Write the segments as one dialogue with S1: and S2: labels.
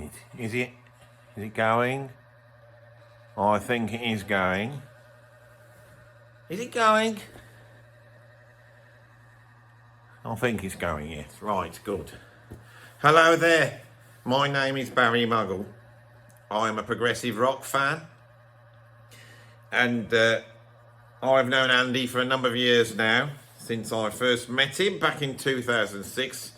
S1: minute. Is it going? I think it is going. Is it going? I think it's going, yes. Right, good. Hello there. My name is Barry Muggle. I'm a progressive rock fan. And I've known Andy for a number of years now, since I first met him back in 2006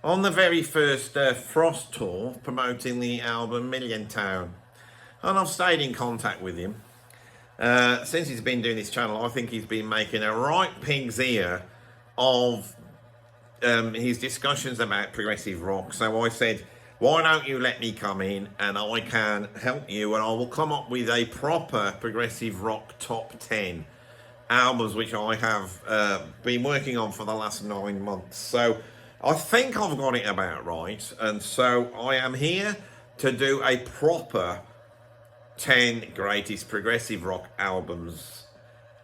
S1: on the very first Frost tour promoting the album Million Town. And I've stayed in contact with him. Since he's been doing this channel, I think he's been making a right pig's ear of his discussions about progressive rock. So I said, why don't you let me come in and I can help you, and I will come up with a proper progressive rock top 10 albums which I have been working on for the last 9 months. So I think I've got it about right, and so I am here to do a proper 10 greatest progressive rock albums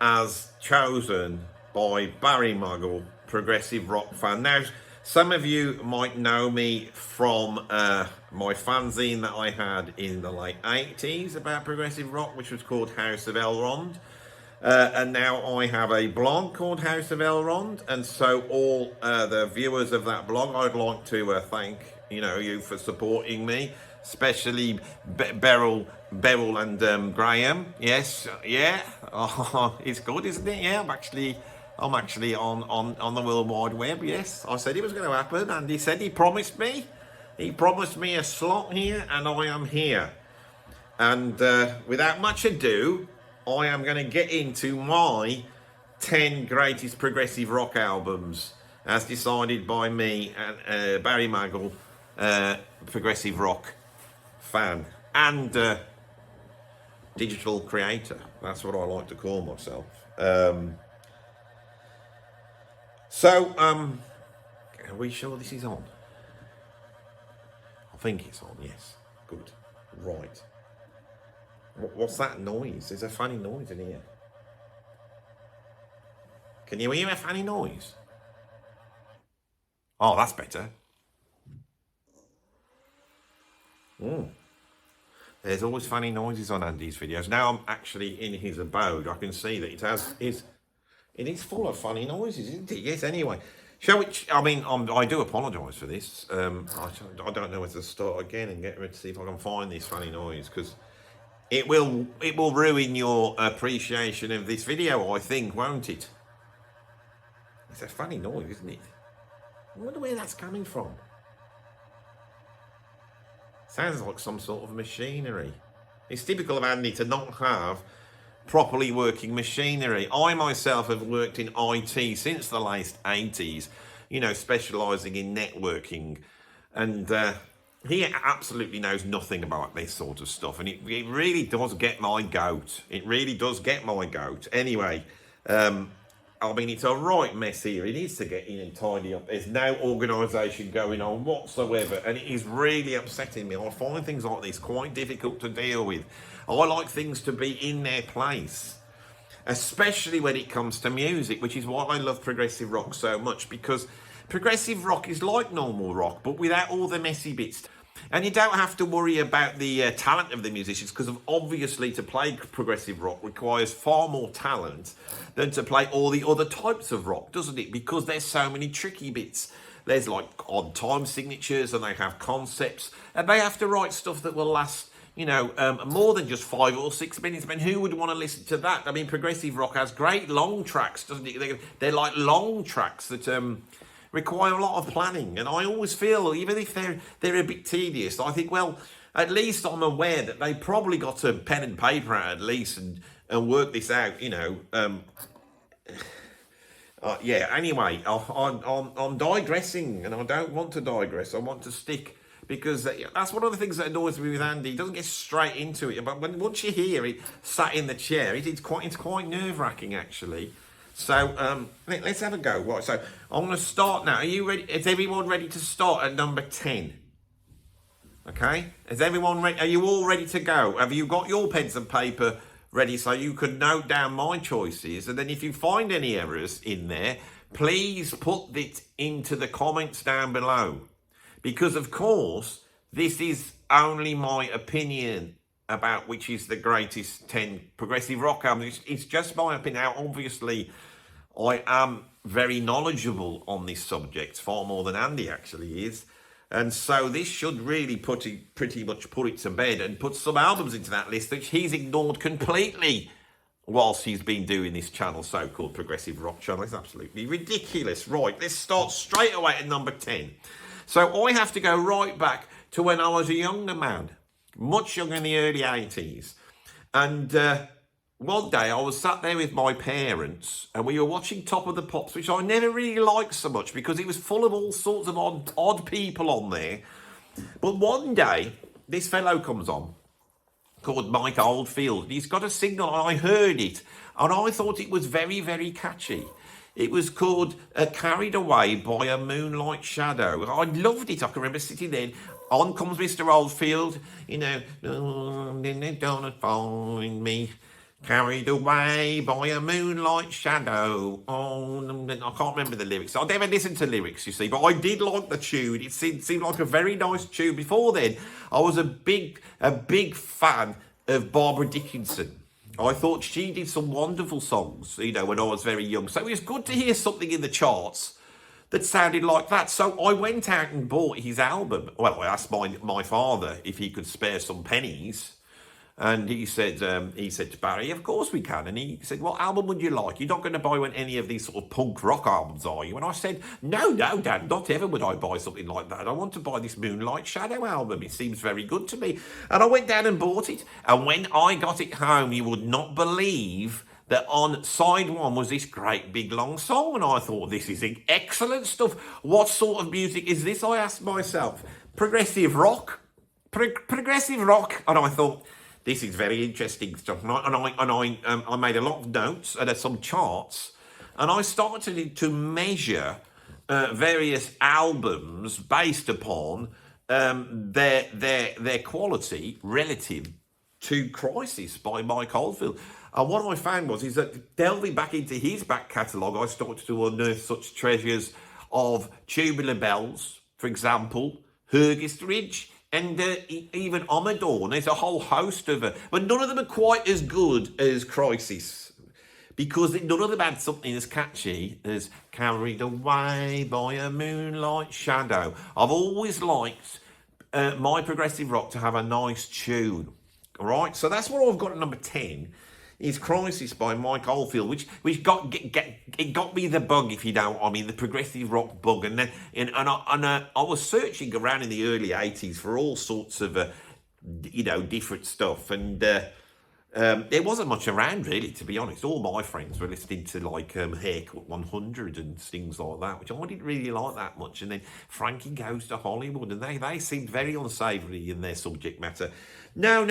S1: as chosen by Barry Muggle, progressive rock fan. Now, some of you might know me from my fanzine that I had in the late 80s about progressive rock, which was called House of Elrond. And now I have a blog called House of Elrond, and so all the viewers of that blog, I'd like to thank you for supporting me, especially Beryl and Graham. Yes, yeah, it's good, isn't it? Yeah, I'm actually on the World Wide Web. Yes, I said it was going to happen, and he said he promised me a slot here, and I am here. And without much ado, I am going to get into my 10 greatest progressive rock albums as decided by me and Barry Muggle, progressive rock fan and digital creator. That's what I like to call myself. Are we sure this is on? I think it's on, yes. Good. Right. What's that noise? There's a funny noise in here. Can you hear a funny noise? Oh, that's better. There's always funny noises on Andy's videos. Now I'm actually in his abode. I can see that it is full of funny noises, isn't it? Yes, anyway. Shall we? I do apologise for this. I don't know where to start again and get ready to see if I can find this funny noise, because it will ruin your appreciation of this video, I think, won't it? It's a funny noise, isn't it? I wonder where that's coming from. Sounds like some sort of machinery. It's typical of Andy to not have properly working machinery. I myself have worked in IT since the late 80s, specialising in networking, and he absolutely knows nothing about this sort of stuff, and it really does get my goat. It really does get my goat. Anyway, it's a right mess here. It needs to get in and tidy up. There's no organisation going on whatsoever, and it is really upsetting me. I find things like this quite difficult to deal with. I like things to be in their place, especially when it comes to music, which is why I love progressive rock so much, because progressive rock is like normal rock, but without all the messy bits. And you don't have to worry about the talent of the musicians, because obviously to play progressive rock requires far more talent than to play all the other types of rock, doesn't it? Because there's so many tricky bits. There's like odd time signatures, and they have concepts, and they have to write stuff that will last, more than just 5 or 6 minutes. I mean, who would want to listen to that? I mean, progressive rock has great long tracks, doesn't it? They're like long tracks that require a lot of planning, and I always feel, even if they're a bit tedious, I think, well, at least I'm aware that they probably got a pen and paper out at least and work this out, yeah, anyway, I'm digressing, and I don't want to digress. I want to stick, because that's one of the things that annoys me with Andy. He doesn't get straight into it, but once you hear it sat in the chair, it's quite nerve-wracking, actually. So let's have a go. Right, so I'm going to start now. Are you ready? Is everyone ready to start at number 10? Okay? Is everyone ready? Are you all ready to go? Have you got your pens and paper ready so you can note down my choices? And then if you find any errors in there, please put it into the comments down below. Because, of course, this is only my opinion about which is the greatest 10 progressive rock albums. It's just my opinion. Now, obviously, I am very knowledgeable on this subject, far more than Andy actually is. And so this should really pretty much put it to bed and put some albums into that list which he's ignored completely whilst he's been doing this channel, so-called progressive rock channel. It's absolutely ridiculous. Right, let's start straight away at number 10. So I have to go right back to when I was a younger man, much younger, in the early 80s. And one day I was sat there with my parents and we were watching Top of the Pops, which I never really liked so much because it was full of all sorts of odd people on there. But one day, this fellow comes on, called Mike Oldfield. He's got a signal, and I heard it, and I thought it was very, very catchy. It was called Carried Away by a Moonlight Shadow. I loved it. I can remember sitting there. On comes Mr. Oldfield, you know, don't find me carried away by a moonlight shadow. Oh, I can't remember the lyrics. I never listened to lyrics, you see, but I did like the tune. It seemed like a very nice tune. Before then, I was a big fan of Barbara Dickinson. I thought she did some wonderful songs, you know, when I was very young. So it was good to hear something in the charts that sounded like that. So I went out and bought his album. Well, I asked my father if he could spare some pennies. And he said to Barry, of course we can. And he said, what album would you like? You're not going to buy any of these sort of punk rock albums, are you? And I said, no, Dad, not ever would I buy something like that. I want to buy this Moonlight Shadow album. It seems very good to me. And I went down and bought it. And when I got it home, you would not believe that on side one was this great big long song. And I thought, this is excellent stuff. What sort of music is this? I asked myself. Progressive rock? Progressive rock? And I thought, this is very interesting stuff. And I made a lot of notes and some charts. And I started to measure various albums based upon their quality relative to Crisis by Mike Oldfield. And what I found is that delving back into his back catalogue, I started to unearth such treasures of Tubular Bells, for example, Hurgist Ridge, and even Amador. There's a whole host of but none of them are quite as good as Crisis, because none of them had something as catchy as Carried Away by a Moonlight Shadow. I've always liked my progressive rock to have a nice tune. All right, so that's what I've got at number 10. Is Crisis by Mike Oldfield, which got me the bug, if you know what I mean, the progressive rock bug, and I was searching around in the early 80s for all sorts of different stuff, and there wasn't much around really, to be honest. All my friends were listening to like Haircut 100 and things like that, which I didn't really like that much. And then Frankie Goes to Hollywood, and they seemed very unsavoury in their subject matter. No,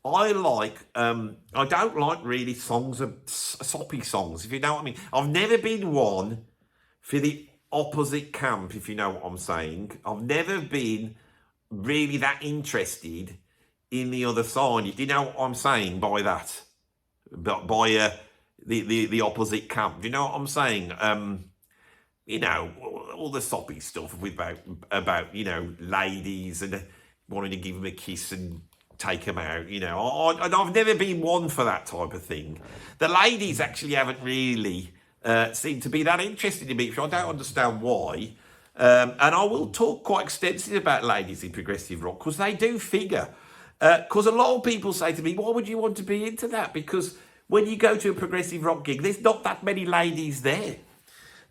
S1: I don't like really soppy songs, if you know what I mean. I've never been one for the opposite camp, if you know what I'm saying. I've never been really that interested in the other side, if you know what I'm saying by that. But by the opposite camp, do you know what I'm saying? All the soppy stuff about ladies and wanting to give them a kiss and take them out, I've never been one for that type of thing. The ladies actually haven't really seemed to be that interested in me, which I don't understand why. And I will talk quite extensively about ladies in progressive rock, because they do figure. Because a lot of people say to me, why would you want to be into that? Because when you go to a progressive rock gig, there's not that many ladies there.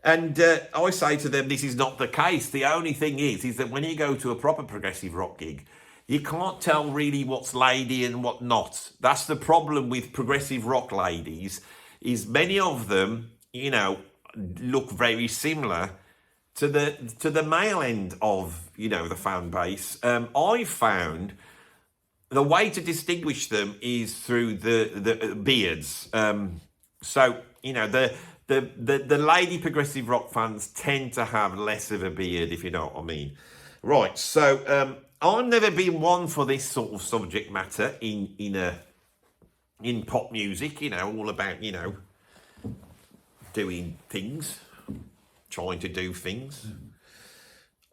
S1: And I say to them, this is not the case. The only thing is that when you go to a proper progressive rock gig, you can't tell really what's lady and what not. That's the problem with progressive rock ladies, is many of them, look very similar to the male end of, the fan base. I found the way to distinguish them is through the beards. The lady progressive rock fans tend to have less of a beard, if you know what I mean. Right, so I've never been one for this sort of subject matter in pop music, all about, doing things, trying to do things.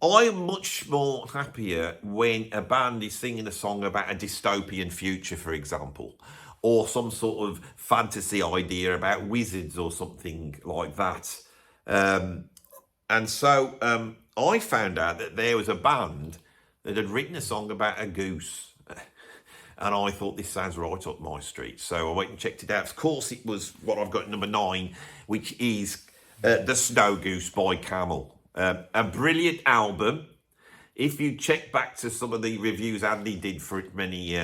S1: I'm much more happier when a band is singing a song about a dystopian future, for example, or some sort of fantasy idea about wizards or something like that. And so I found out that there was a band that had written a song about a goose. And I thought, this sounds right up my street. So I went and checked it out. Of course, it was what I've got at number 9, which is The Snow Goose by Camel. A brilliant album. If you check back to some of the reviews Andy did for it many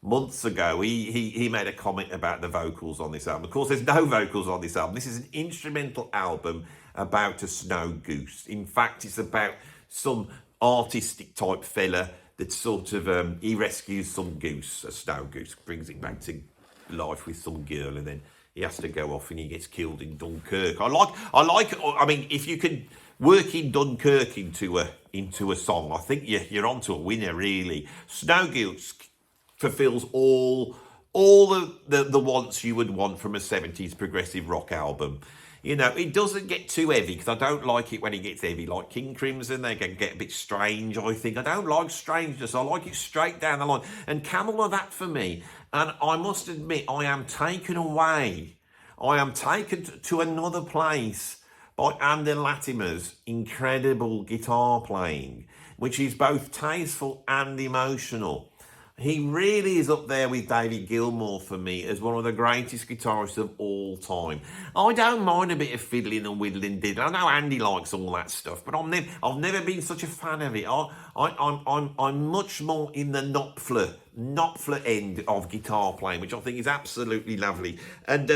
S1: months ago, he made a comment about the vocals on this album. Of course, there's no vocals on this album. This is an instrumental album about a snow goose. In fact, it's about some artistic type fella that sort of he rescues some goose, a snow goose, brings it back to life with some girl, and then he has to go off and he gets killed in Dunkirk. I mean, if you can work in Dunkirk into a song, I think you're onto a winner, really. Snow Goose fulfills all the wants you would want from a 70s progressive rock album. You know, it doesn't get too heavy, because I don't like it when it gets heavy. Like King Crimson, they can get a bit strange, I think. I don't like strangeness. I like it straight down the line. And Camel are that for me. And I must admit, I am taken away. I am taken to another place by Andy Latimer's incredible guitar playing, which is both tasteful and emotional. He really is up there with David Gilmour for me as one of the greatest guitarists of all time. I don't mind a bit of fiddling and whittling diddling. I know Andy likes all that stuff, but I've never been such a fan of it. I'm much more in the Knopfler end of guitar playing, which I think is absolutely lovely. And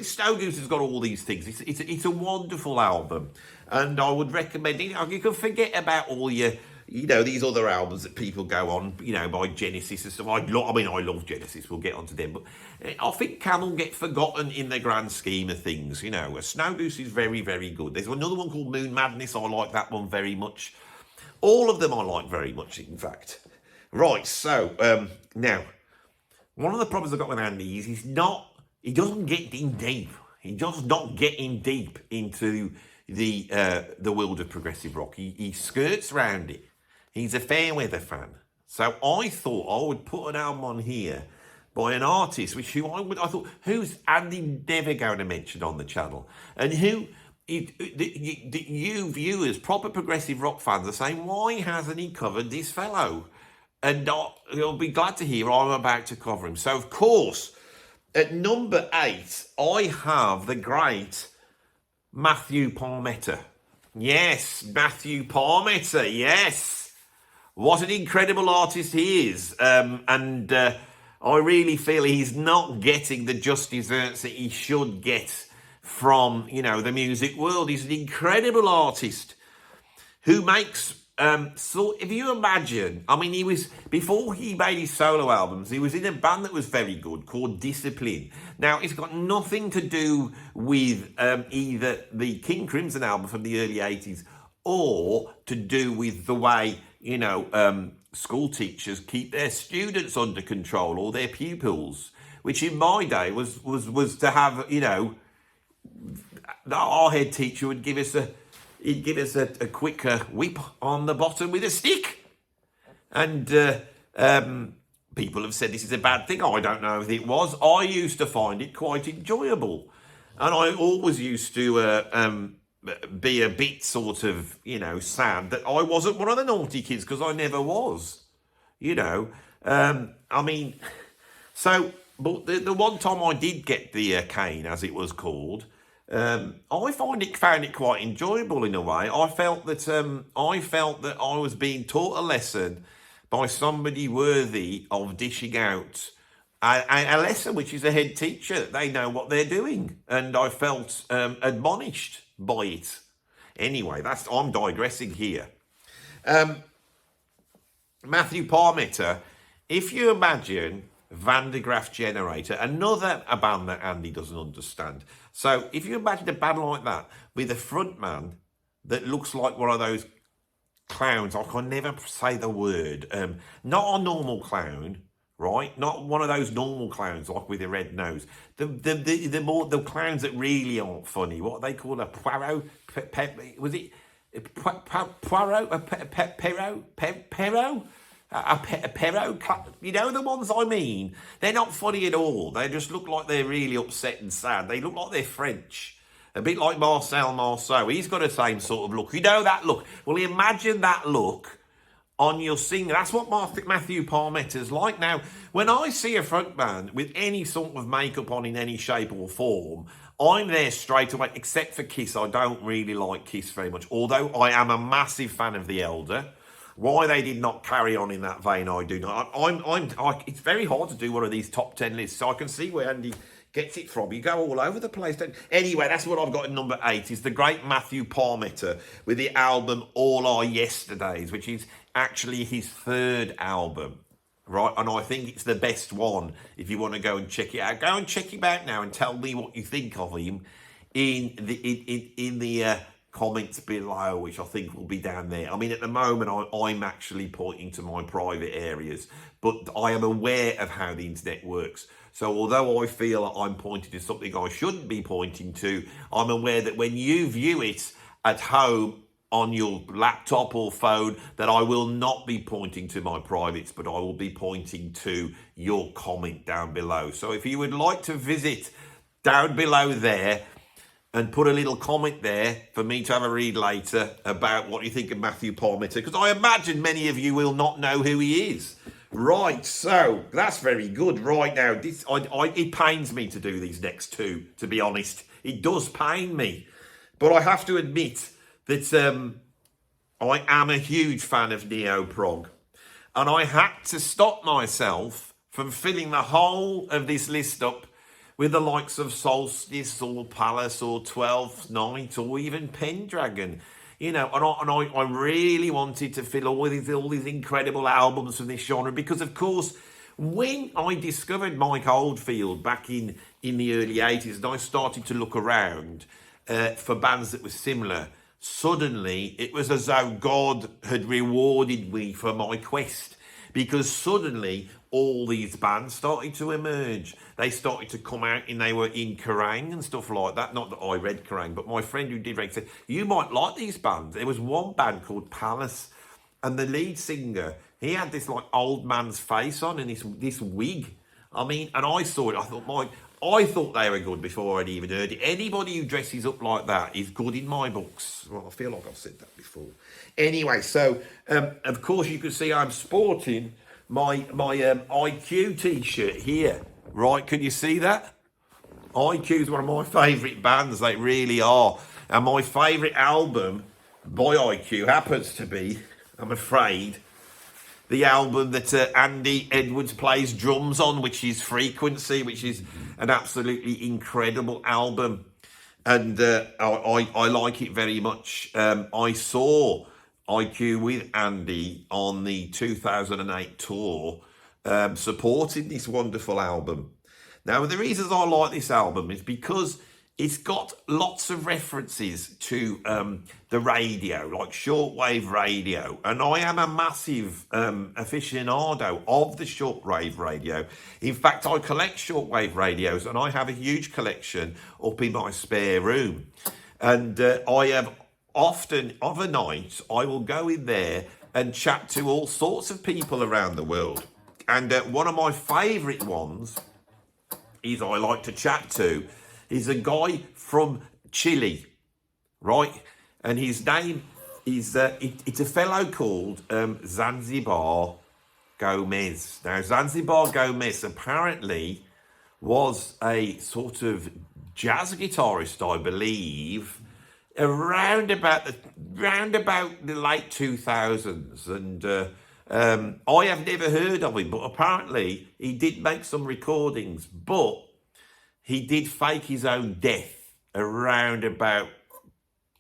S1: Snow Goose has got all these things. It's a wonderful album, and I would recommend it. You can forget about all your, you know, these other albums that people go on, you know, by Genesis and stuff. I love Genesis. We'll get onto them, but I think Camel get forgotten in the grand scheme of things. You know, Snow Goose is very, very good. There's another one called Moon Madness. I like that one very much. All of them I like very much, in fact. Right, so now, one of the problems I've got with Andy is he doesn't get in deep. He does not get in deep into the world of progressive rock. He skirts around it. He's a fair weather fan. So I thought I would put an album on here by an artist I thought, who's Andy never going to mention on the channel? And who you viewers, proper progressive rock fans, are saying, why hasn't he covered this fellow? And you'll be glad to hear I'm about to cover him. So, of course, at number 8, I have the great Matthew Palmetta. Yes, Matthew Palmetta, yes. What an incredible artist he is. And I really feel he's not getting the just desserts that he should get from, you know, the music world. He's an incredible artist who makes... so if you imagine, I mean, before he made his solo albums, he was in a band that was very good called Discipline. Now, it's got nothing to do with either the King Crimson album from the early 80s or to do with the way, you know, school teachers keep their students under control or their pupils, which in my day was to have, you know, our head teacher would give us he'd give us a quick whip on the bottom with a stick. And people have said this is a bad thing. I don't know if it was. I used to find it quite enjoyable. And I always used to be a bit sort of, you know, sad that I wasn't one of the naughty kids, because I never was, you know. I mean, so, but the one time I did get the cane, as it was called, I found it quite enjoyable in a way. I felt that I was being taught a lesson by somebody worthy of dishing out a lesson, which is a head teacher. They know what they're doing, and I felt admonished by it. Anyway, I'm digressing here. Matthew Palmetta, if you imagine Van de Graaff Generator, a band that Andy doesn't understand. So if you imagine a band like that with a front man that looks like one of those clowns, I can never say the word, not a normal clown, right? Not one of those normal clowns like with a red nose. The clowns that really aren't funny. What they call a poiro, was it You know the ones I mean? They're not funny at all. They just look like they're really upset and sad. They look like they're French. A bit like Marcel Marceau. He's got the same sort of look. You know that look? Well, imagine that look on your singer. That's what Matthew Parmetter's like. Now, when I see a frontman with any sort of makeup on in any shape or form, I'm there straight away, except for Kiss. I don't really like Kiss very much, although I am a massive fan of The Elder. Why they did not carry on in that vein, I do not. It's very hard to do one of these top 10 lists, so I can see where Andy gets it from. You go all over the place. Anyway, that's what I've got in number 8, is the great Matthew Parmetter with the album All Our Yesterdays, which is actually his 3rd album, right? And I think it's the best one if you want to go and check it out. Go and check him out now and tell me what you think of him in the comments below, which I think will be down there. I mean, at the moment, I'm actually pointing to my private areas, but I am aware of how the internet works. So although I feel that I'm pointing to something I shouldn't be pointing to, I'm aware that when you view it at home on your laptop or phone, that I will not be pointing to my privates, but I will be pointing to your comment down below. So if you would like to visit down below there and put a little comment there for me to have a read later about what you think of Matthew Parmetter, because I imagine many of you will not know who he is. Right, so that's very good. Right now, it pains me to do these next two, to be honest. It does pain me. But I have to admit that I am a huge fan of Neo-Prog. And I had to stop myself from filling the whole of this list up with the likes of Solstice or Palace or 12th Night or even Pendragon. You know, and I really wanted to fill all these incredible albums from this genre because, of course, when I discovered Mike Oldfield back in the early 80s and I started to look around for bands that were similar, suddenly it was as though God had rewarded me for my quest, because suddenly all these bands started to emerge. They started to come out and they were in Kerrang and stuff like that. Not that I read Kerrang, but my friend who did read said, you might like these bands. There was one band called Palace, and the lead singer, he had this like old man's face on and this wig. I mean, and I saw it, I thought they were good before I'd even heard it. Anybody who dresses up like that is good in my books. Well, I feel like I've said that before. Anyway, so, of course, you can see I'm sporting my IQ t-shirt here, right? Can you see that? IQ is one of my favourite bands, they really are. And my favourite album by IQ happens to be, I'm afraid, the album that Andy Edwards plays drums on, which is Frequency, which is an absolutely incredible album. And I like it very much. I saw IQ with Andy on the 2008 tour, supporting this wonderful album. Now, the reasons I like this album is because it's got lots of references to the radio, like shortwave radio. And I am a massive aficionado of the shortwave radio. In fact, I collect shortwave radios and I have a huge collection up in my spare room. And I have often, of a night, I will go in there and chat to all sorts of people around the world. And one of my favourite ones is I like to chat to is a guy from Chile, right? And his name is, it's a fellow called Zanzibar Gomez. Now, Zanzibar Gomez apparently was a sort of jazz guitarist, I believe, around about the late 2000s. And I have never heard of him, but apparently he did make some recordings, but he did fake his own death around about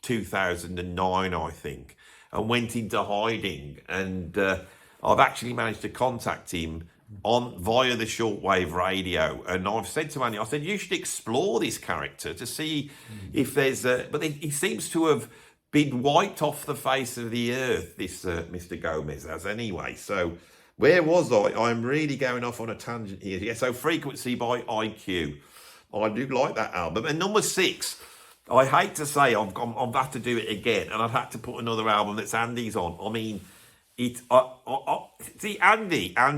S1: 2009, I think, and went into hiding. And I've actually managed to contact him via the shortwave radio. And I've said to Andy, I said, you should explore this character to see if there's but he seems to have been wiped off the face of the earth, this Mr. Gomez has anyway. So where was I? I'm really going off on a tangent here. Yeah, so Frequency by IQ. I do like that album. And number 6, I hate to say I've had to do it again, and I've had to put another album that's Andy's on. I mean, see, Andy, I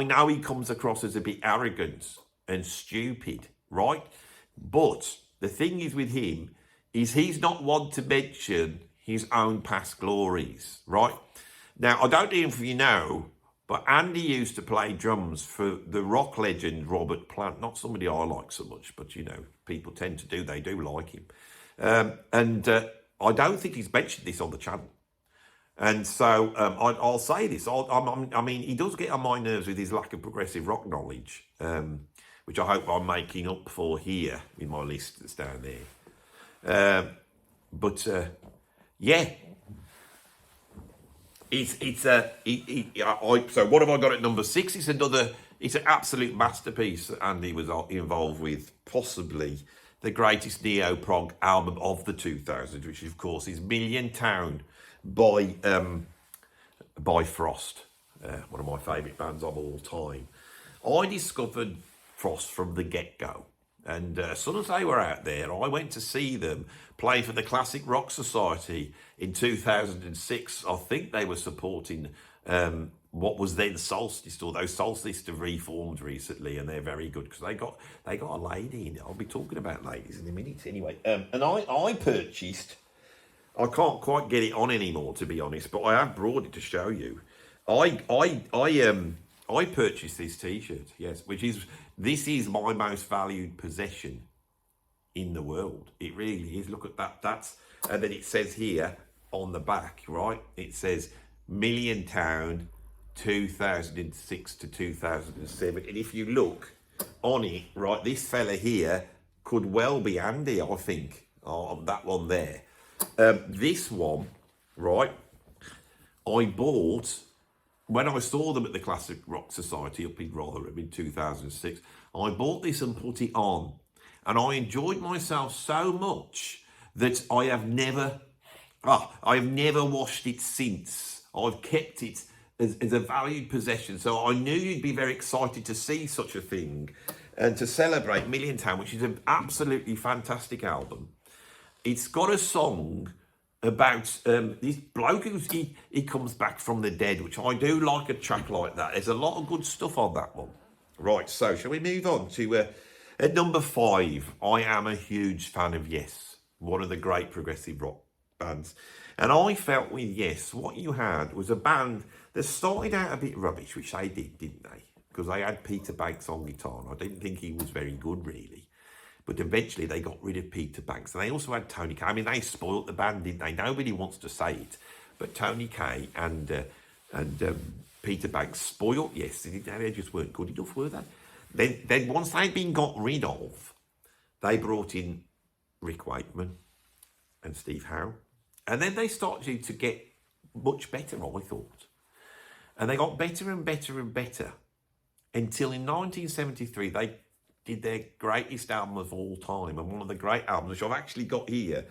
S1: know he comes across as a bit arrogant and stupid, right? But the thing is with him is he's not one to mention his own past glories, right? Now, I don't know if you know, but Andy used to play drums for the rock legend Robert Plant. Not somebody I like so much, but you know, people tend to do. They do like him. And I don't think he's mentioned this on the channel. And so I'll say this. I mean, he does get on my nerves with his lack of progressive rock knowledge, which I hope I'm making up for here in my list that's down there. Yeah. So what have I got at number 6? It's an absolute masterpiece that Andy was involved with, possibly the greatest neo-prog album of the 2000s, which of course is Million Town by Frost, one of my favourite bands of all time. I discovered Frost from the get-go. And as soon as they were out there, I went to see them play for the Classic Rock Society in 2006. I think they were supporting what was then Solstice, although Solstice have reformed recently, and they're very good because they got a lady in it. I'll be talking about ladies in a minute anyway. And I purchased, I can't quite get it on anymore, to be honest, but I have brought it to show you. I purchased this T-shirt, yes, this is my most valued possession in the world. It really is. Look at that. And then it says here on the back, right? It says Million Town 2006 to 2007. And if you look on it, right, this fella here could well be Andy, I think. Oh, that one there. This one, right, I bought when I saw them at the Classic Rock Society up in Rotherham in 2006. I bought this and put it on, and I enjoyed myself so much that I have never washed it since. I've kept it as a valued possession. So I knew you'd be very excited to see such a thing and to celebrate Million Town, which is an absolutely fantastic album. It's got a song about this bloke he comes back from the dead, which I do like a track like that. There's a lot of good stuff on that one. Right, so shall we move on to at number 5? I am a huge fan of Yes, one of the great progressive rock bands. And I felt with Yes, what you had was a band that started out a bit rubbish, which they did, didn't they? Because they had Peter Banks on guitar, and I didn't think he was very good, really. But eventually they got rid of Peter Banks. And they also had Tony Kaye. I mean, they spoilt the band, didn't they? Nobody wants to say it. But Tony Kaye and Peter Banks spoilt Yes. They just weren't good enough, were they? Then once they'd been got rid of, they brought in Rick Wakeman and Steve Howe. And then they started to get much better, I thought. And they got better and better and better. Until in 1973, they did their greatest album of all time, and one of the great albums, which I've actually got here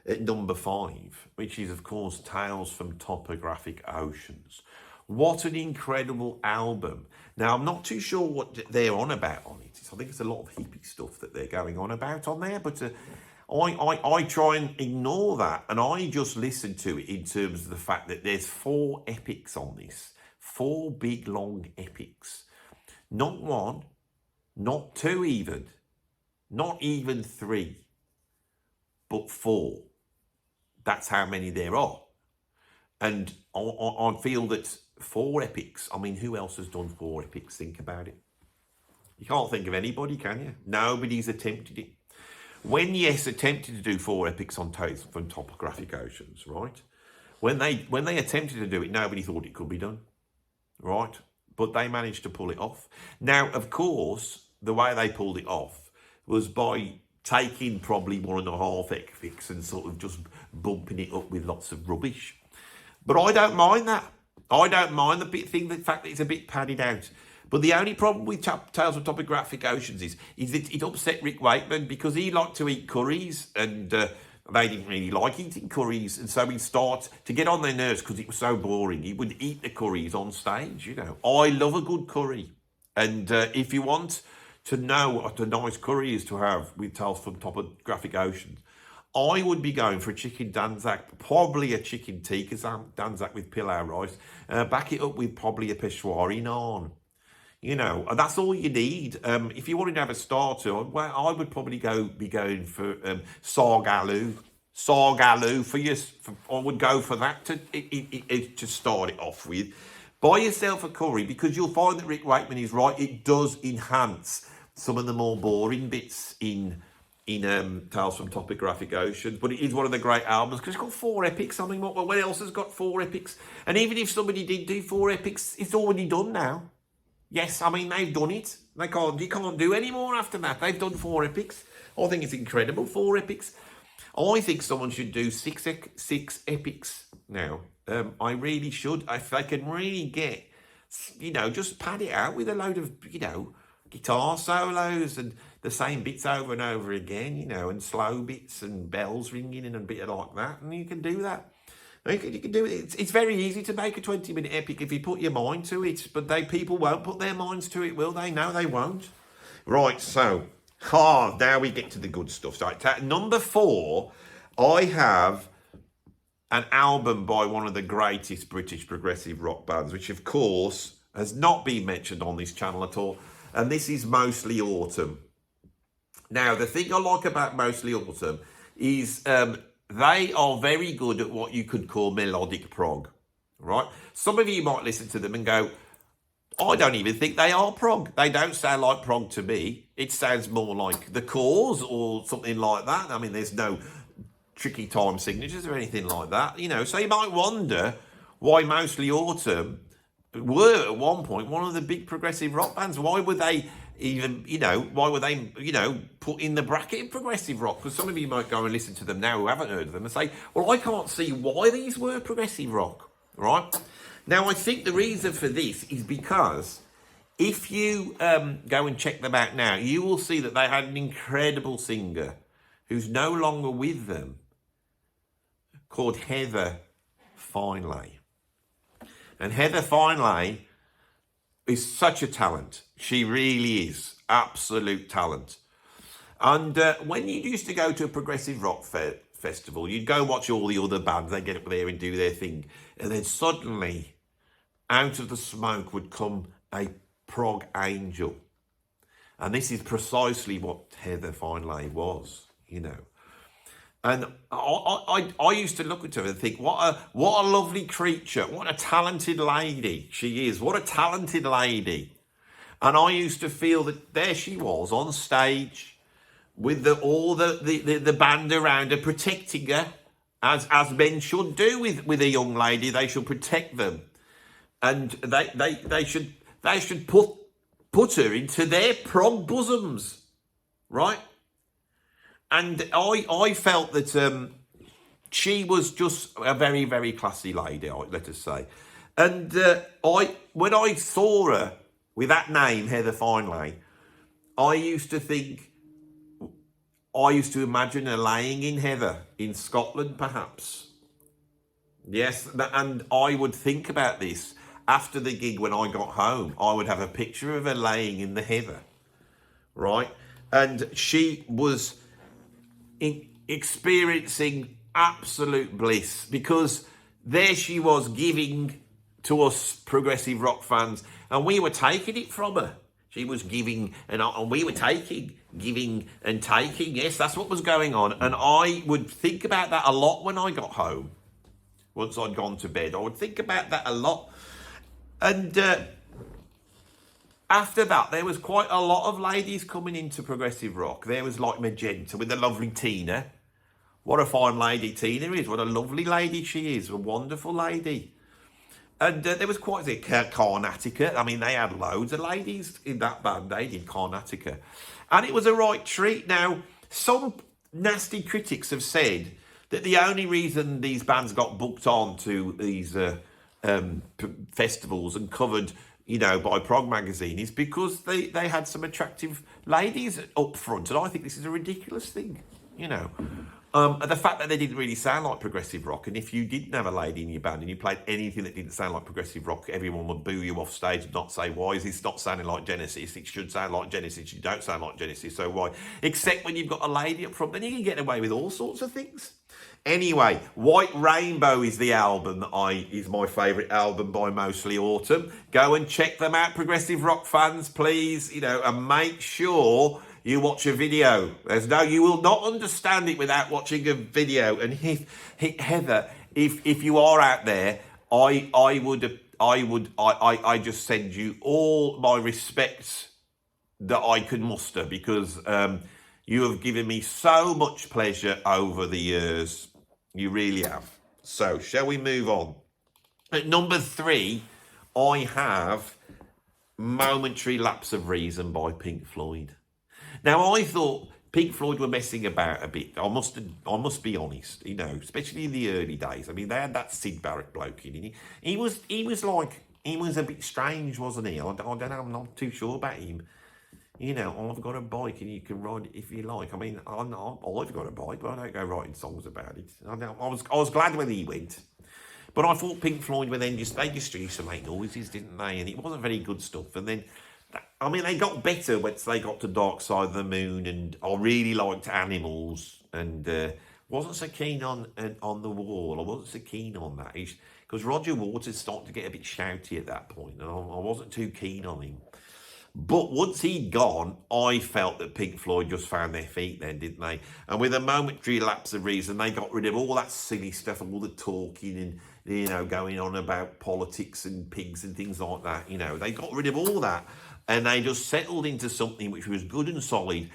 S1: at number 5, which is, of course, Tales from Topographic Oceans. What an incredible album. Now, I'm not too sure what they're on about on it. I think it's a lot of hippie stuff that they're going on about on there, but I try and ignore that, and I just listen to it in terms of the fact that there's 4 epics on this. 4 big, long epics. Not 1, not 2 even, not even 3, but 4. That's how many there are. And I feel that 4 epics, I mean, who else has done 4 epics? Think about it. You can't think of anybody, can you? Nobody's attempted it. When Yes attempted to do 4 epics on Tales from Topographic Oceans, right? When they attempted to do it, nobody thought it could be done, right? But they managed to pull it off. Now, of course, the way they pulled it off was by taking probably 1.5 epics and sort of just bumping it up with lots of rubbish. But I don't mind that. I don't mind the fact that it's a bit padded out. But the only problem with Tales of Topographic Oceans is that it upset Rick Wakeman because he liked to eat curries, and they didn't really like eating curries. And so he'd start to get on their nerves because it was so boring. He would eat the curries on stage, you know. I love a good curry. And if you want
S2: to know what a nice curry is to have with Tales from Topographic Oceans, I would be going for a chicken danzak, probably a chicken tikka danzak with pilau rice. Back it up with probably a peshwari naan. You know, and that's all you need. If you wanted to have a starter, well, I would probably be going for sargaloo. Sargaloo for your. I would go for that to start it off with. Buy yourself a curry, because you'll find that Rick Wakeman is right. It does enhance some of the more boring bits in Tales from Topographic Oceans, but it is one of the great albums because it's got 4 epics. I mean, what else has got 4 epics? And even if somebody did do 4 epics, it's already done now. Yes, I mean, they've done it. You can't do any more after that. They've done 4 epics. I think it's incredible, 4 epics. I think someone should do 6 epics now. I really should. If they can really get, just pad it out with a load of, guitar solos and the same bits over and over again, and slow bits and bells ringing and a bit like that. And you can do that. You can do it. It's very easy to make a 20-minute epic if you put your mind to it, but people won't put their minds to it, will they? No, they won't. Right, so, now we get to the good stuff. So, number 4, I have an album by one of the greatest British progressive rock bands, which, of course, has not been mentioned on this channel at all, and this is Mostly Autumn. Now, the thing I like about Mostly Autumn is they are very good at what you could call melodic prog, right? Some of you might listen to them and go, I don't even think they are prog. They don't sound like prog to me. It sounds more like The Cause or something like that. I mean, there's no tricky time signatures or anything like that, So you might wonder why Mostly Autumn were at one point one of the big progressive rock bands. Why would they even, put in the bracket of progressive rock? Because some of you might go and listen to them now who haven't heard of them and say, well, I can't see why these were progressive rock, right? Now, I think the reason for this is because if you go and check them out now, you will see that they had an incredible singer who's no longer with them called Heather Finlay. And Heather Finlay is such a talent. She really is. Absolute talent. And when you used to go to a progressive rock festival, you'd go watch all the other bands. They'd get up there and do their thing. And then suddenly, out of the smoke would come a prog angel. And this is precisely what Heather Finlay was, And I used to look at her and think, what a lovely creature, what a talented lady she is, what a talented lady. And I used to feel that there she was on stage with all the band around her, protecting her, as men should do with a young lady. They should protect them, and they should put her into their prog bosoms, right? And I felt that she was just a very, very classy lady, let us say. And when I saw her with that name, Heather Finlay, I used to imagine her laying in heather in Scotland, perhaps. Yes, and I would think about this after the gig when I got home. I would have a picture of her laying in the heather, right? And she was experiencing absolute bliss, because there she was giving to us progressive rock fans, and we were taking it from her. She was giving, and we were taking, giving and taking. Yes, that's what was going on. And I would think about that a lot when I got home. Once I'd gone to bed, I would think about that a lot. And after that, there was quite a lot of ladies coming into progressive rock. There was like Magenta with the lovely Tina. What a fine lady Tina is. What a lovely lady she is. A wonderful lady. And there was quite a Carnatica. I mean, they had loads of ladies in that band. They did Carnatica. And it was a right treat. Now, some nasty critics have said that the only reason these bands got booked on to these festivals and covered, by Prog magazine is because they had some attractive ladies up front. And I think this is a ridiculous thing, The fact that they didn't really sound like progressive rock, and if you didn't have a lady in your band and you played anything that didn't sound like progressive rock, everyone would boo you off stage and not say, why is this not sounding like Genesis? It should sound like Genesis. You don't sound like Genesis, so why? Except when you've got a lady up front, then you can get away with all sorts of things. Anyway, White Rainbow is the album that is my favourite album by Mostly Autumn. Go and check them out, progressive rock fans, please, and make sure you watch a video. You will not understand it without watching a video. And Heather, if you are out there, I just send you all my respects that I can muster, because you have given me so much pleasure over the years. You really have. So, shall we move on? At number 3, I have Momentary Lapse of Reason by Pink Floyd. Now, I thought Pink Floyd were messing about a bit. I must be honest, especially in the early days. I mean, they had that Sid Barrett bloke in. He was a bit strange, wasn't he? I don't know. I'm not too sure about him. I've got a bike and you can ride it if you like. I mean, I've got a bike, but I don't go writing songs about it. I was glad when he went. But I thought Pink Floyd were then they just used to make noises, didn't they? And it wasn't very good stuff. And then, they got better once they got to Dark Side of the Moon, and I really liked Animals, and wasn't so keen on The Wall. I wasn't so keen on that, because Roger Waters started to get a bit shouty at that point, and I wasn't too keen on him. But once he'd gone, I felt that Pink Floyd just found their feet then, didn't they? And with a momentary lapse of reason, they got rid of all that silly stuff and all the talking and, going on about politics and pigs and things like that. They got rid of all that, and they just settled into something which was good and solid,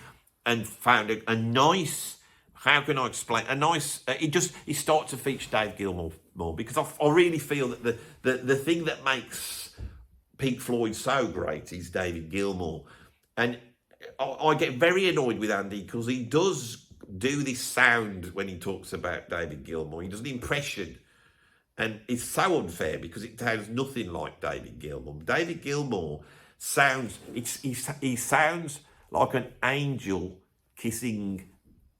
S2: and found a nice, how can I explain, a nice, it started to feature Dave Gilmour more, because I really feel that the thing that makes Pink Floyd so great is David Gilmour. And I get very annoyed with Andy, because he does do this sound when he talks about David Gilmour. He does an impression, and it's so unfair because it sounds nothing like David Gilmour. David Gilmour sounds, he sounds like an angel kissing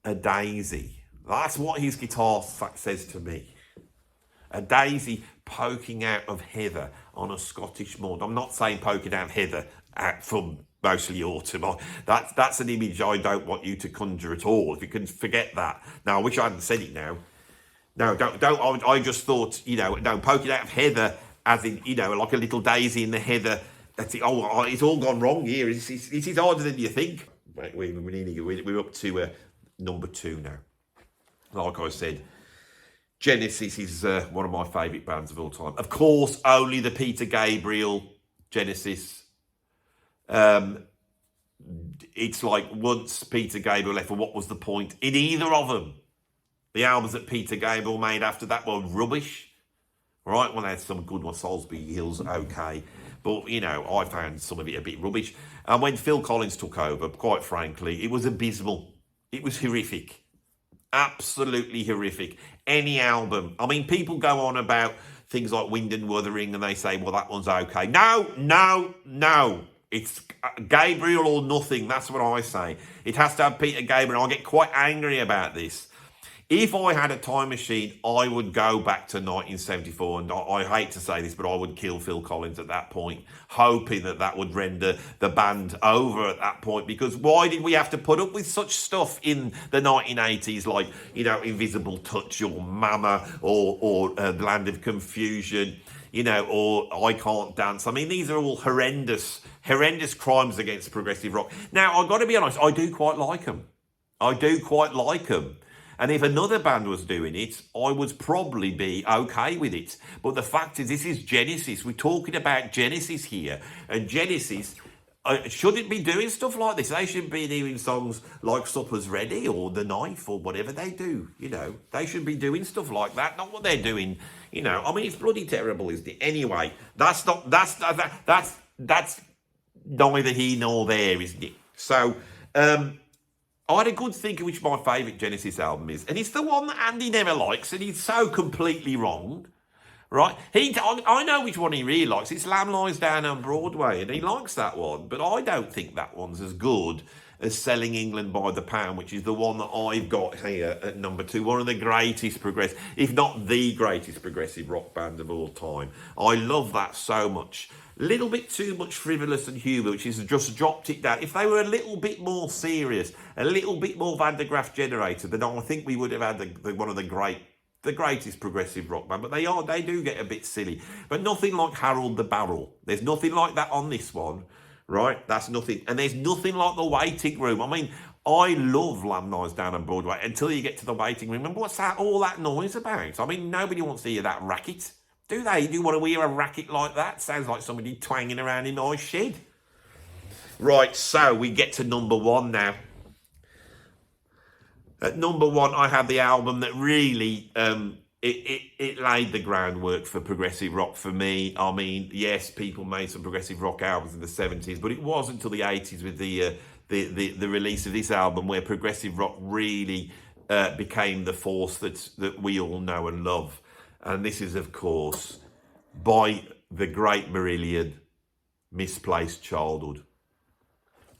S2: a daisy. That's what his guitar says to me. A daisy poking out of heather on a Scottish moor. I'm not saying poking out heather out from Mostly Autumn. That's an image I don't want you to conjure at all. If you can forget that. Now, I wish I hadn't said it now. No, don't. I just thought, poking out of heather, as in, like a little daisy in the heather. That's it. Oh, it's all gone wrong here. This is harder than you think. Right, we're up to number 2 now. Like I said, Genesis is one of my favourite bands of all time. Of course, only the Peter Gabriel Genesis. It's like, once Peter Gabriel left, what was the point in either of them? The albums that Peter Gabriel made after that were rubbish. Right? Well, they had some good ones. Salisbury Hills, okay. But, I found some of it a bit rubbish. And when Phil Collins took over, quite frankly, it was abysmal. It was horrific. Absolutely horrific. Any album. People go on about things like Wind and Wuthering, and they say, well, that one's okay. No. It's Gabriel or nothing. That's what I say. It has to have Peter Gabriel. I get quite angry about this. If I had a time machine, I would go back to 1974, and I hate to say this, but I would kill Phil Collins at that point, hoping that would render the band over at that point, because why did we have to put up with such stuff in the 1980s, like, Invisible Touch or Mama or Land of Confusion, or I Can't Dance. These are all horrendous crimes against progressive rock. Now, I've got to be honest, I do quite like them. And if another band was doing it, I would probably be okay with it. But the fact is, this is Genesis. We're talking about Genesis here. And Genesis shouldn't be doing stuff like this. They should be doing songs like Supper's Ready or The Knife or whatever they do. They should be doing stuff like that, not what they're doing. It's bloody terrible, isn't it? Anyway, that's neither here nor there, isn't it? So, I had a good think of which my favourite Genesis album is, and it's the one that Andy never likes, and he's so completely wrong, right? I know which one he really likes. It's Lamb Lies Down on Broadway, and he likes that one, but I don't think that one's as good as Selling England by the Pound, which is the one that I've got here at number 2. One of the greatest progressive, if not the greatest progressive rock band of all time. I love that so much. A little bit too much frivolous and humour, which is just dropped it down. If they were a little bit more serious, a little bit more Van der Graaf generated, then I think we would have had one of the greatest progressive rock band. But they do get a bit silly. But nothing like Harold the Barrel. There's nothing like that on this one, right? That's nothing. And there's nothing like The Waiting Room. I mean, I love Lamb Lies Down on Broadway until you get to The Waiting Room. And what's all that noise about? I mean, nobody wants to hear that racket. Do they? Do you want to hear a racket like that? Sounds like somebody twanging around in my shed. Right, so we get to number 1 now. At number 1, I have the album that really it laid the groundwork for progressive rock for me. I mean, yes, people made some progressive rock albums in the 70s, but it wasn't until the 80s with the release of this album where progressive rock really became the force that we all know and love. And this is, of course, by the great Marillion, Misplaced Childhood.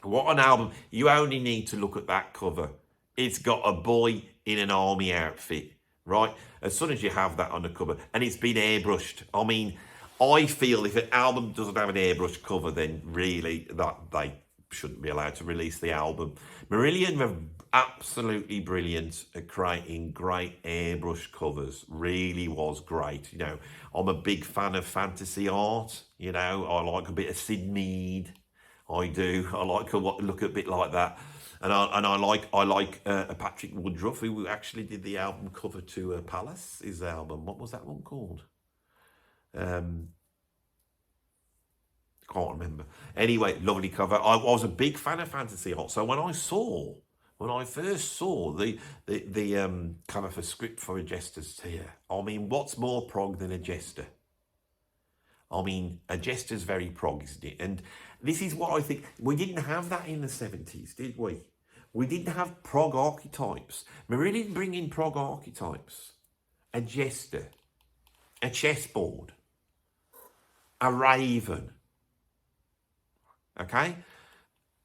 S2: What an album. You only need to look at that cover. It's got a boy in an army outfit, right? As soon as you have that on the cover, and it's been airbrushed. I mean, I feel if an album doesn't have an airbrushed cover, then really that they shouldn't be allowed to release the album. Marillion were absolutely brilliant at creating great airbrush covers. Really was great. You know, I'm a big fan of fantasy art. You know, I like a bit of Sid Mead. I do. I like to look a bit like that. And I like Patrick Woodruff, who actually did the album cover to Palace, his album. What was that one called? Can't remember. Anyway, lovely cover. I was a big fan of fantasy art. So when I first saw the cover for Script for a Jester's Tear, I mean, what's more prog than a jester? I mean, a jester's very prog, isn't it? And this is what I think. We didn't have that in the 70s, did we? We didn't have prog archetypes. Marillion bring in prog archetypes. A jester, a chessboard, a raven. Okay?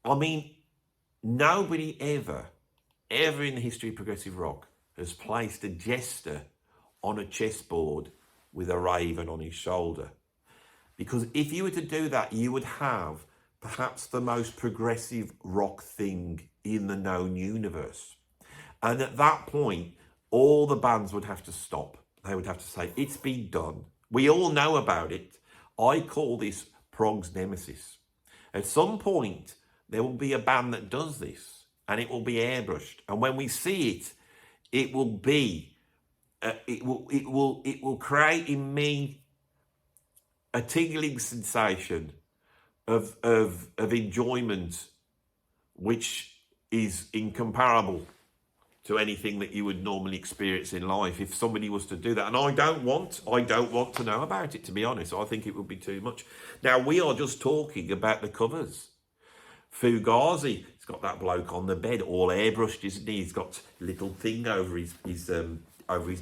S2: I mean, nobody ever in the history of progressive rock has placed a jester on a chessboard with a raven on his shoulder. Because if you were to do that, you would have perhaps the most progressive rock thing in the known universe. And at that point, all the bands would have to stop. They would have to say, it's been done. We all know about it. I call this prog's nemesis. At some point, there will be a band that does this, and it will be airbrushed. And when we see it, it will be, it will create in me a tingling sensation of enjoyment, which is incomparable to anything that you would normally experience in life if somebody was to do that. And I don't want to know about it, to be honest. I think it would be too much. Now, we are just talking about the covers. Fugazi, he's got that bloke on the bed, all airbrushed, isn't he? He's got a little thing over his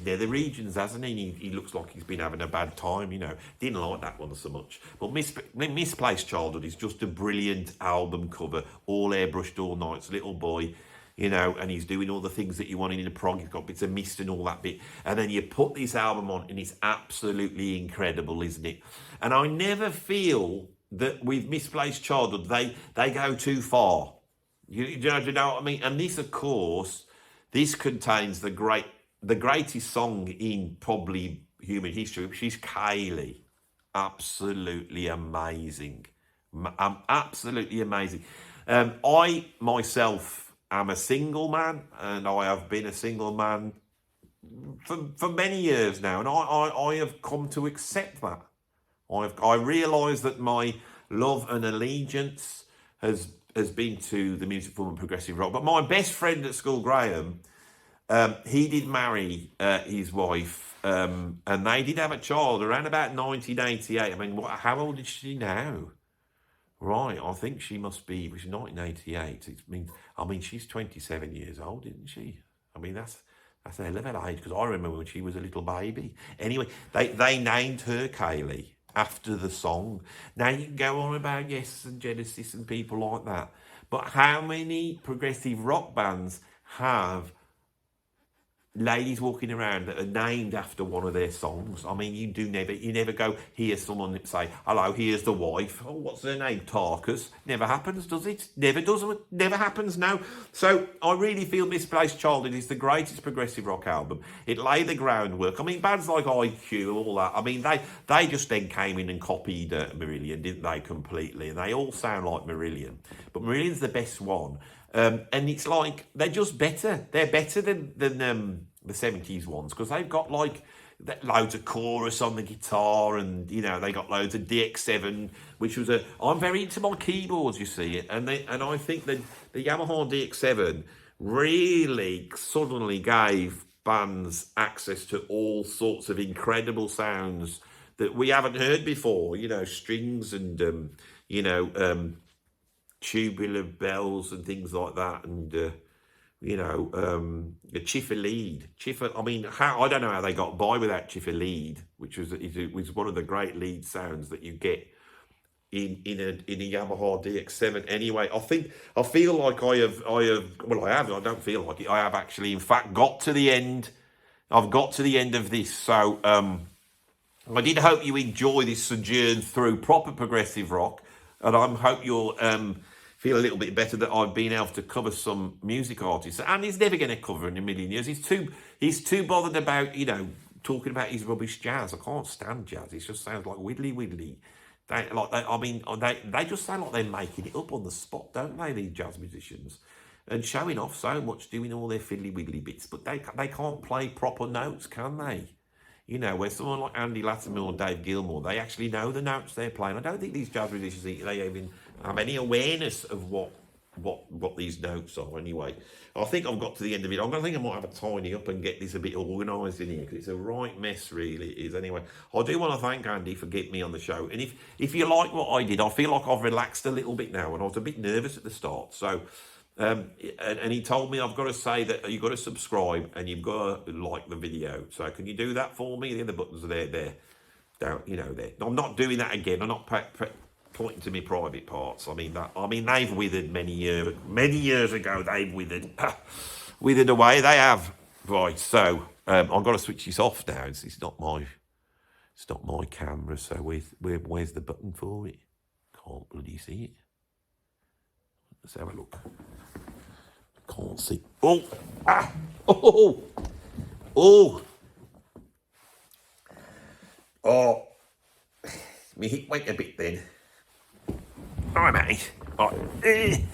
S2: nether regions, hasn't he? He looks like he's been having a bad time, you know. Didn't like that one so much. But Misplaced Childhood is just a brilliant album cover, all airbrushed, all nights, little boy, you know, and he's doing all the things that you want in a prog. He's got bits of mist and all that bit. And then you put this album on and it's absolutely incredible, isn't it? And I never feel that with Misplaced Childhood, they go too far. You know what I mean? And this, of course, this contains the greatest song in probably human history, which is Kaylee. Absolutely amazing. Absolutely amazing. I, myself, am a single man, and I have been a single man for many years now, and I have come to accept that. I realise that my love and allegiance has been to the music form of progressive rock. But my best friend at school, Graham, he did marry his wife, and they did have a child around about 1988. I mean, how old is she now? Right, I think she must be, it was 1988. I mean, she's 27 years old, isn't she? I mean, that's a hell of an age, because I remember when she was a little baby. Anyway, they named her Kaylee after the song. Now, you can go on about Yes and Genesis and people like that, But how many progressive rock bands have ladies walking around that are named after one of their songs? I mean, you never go hear someone say, hello, here's the wife. Oh, what's her name? Tarkus. Never happens, does it? Never happens, no. So I really feel Misplaced Childhood is the greatest progressive rock album. It laid the groundwork. I mean, bands like IQ, all that, I mean, they just then came in and copied Marillion, didn't they, completely? And they all sound like Marillion. But Marillion's the best one. And it's like, they're just better. They're better than the 70s ones, because they've got like loads of chorus on the guitar, and they got loads of DX7, which was I'm very into my keyboards, you see, and I think that the Yamaha DX7 really suddenly gave bands access to all sorts of incredible sounds that we haven't heard before, strings and tubular bells and things like that, and the chiffer lead. I mean, I don't know how they got by without chiffer lead, which was one of the great lead sounds that you get in a Yamaha DX7. Anyway, I feel like I don't feel like it. I have actually, in fact, got to the end. I've got to the end of this, so I did hope you enjoy this sojourn through proper progressive rock, and I hope you'll feel a little bit better that I've been able to cover some music artists. And he's never going to cover in a million years. He's too bothered about, talking about his rubbish jazz. I can't stand jazz. It just sounds like widdly. They just sound like they're making it up on the spot, don't they, these jazz musicians? And showing off so much, doing all their fiddly widdly bits, but they can't play proper notes, can they? Where someone like Andy Latimer or Dave Gilmour, they actually know the notes they're playing. I don't think these jazz musicians, they even have any awareness of what these notes are. Anyway, I think I've got to the end of it. I think I might have a tidy up and get this a bit organised in here, because it's a right mess, really, it is. Anyway, I do want to thank Andy for getting me on the show. And if you like what I did, I feel like I've relaxed a little bit now, and I was a bit nervous at the start. So, and he told me I've got to say that you've got to subscribe and you've got to like the video. So can you do that for me? The other buttons are there. Down, there. I'm not doing that again. I'm not pointing to my private parts. I mean they've withered many years ago. They've withered away. They have. Right. So I've got to switch this off now. It's not my camera. So where's the button for it? Can't bloody see it. Let's have a look. Can't see. Oh! My hip went a bit then. All right, mate. All right.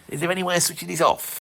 S2: Is there any way of switching this off?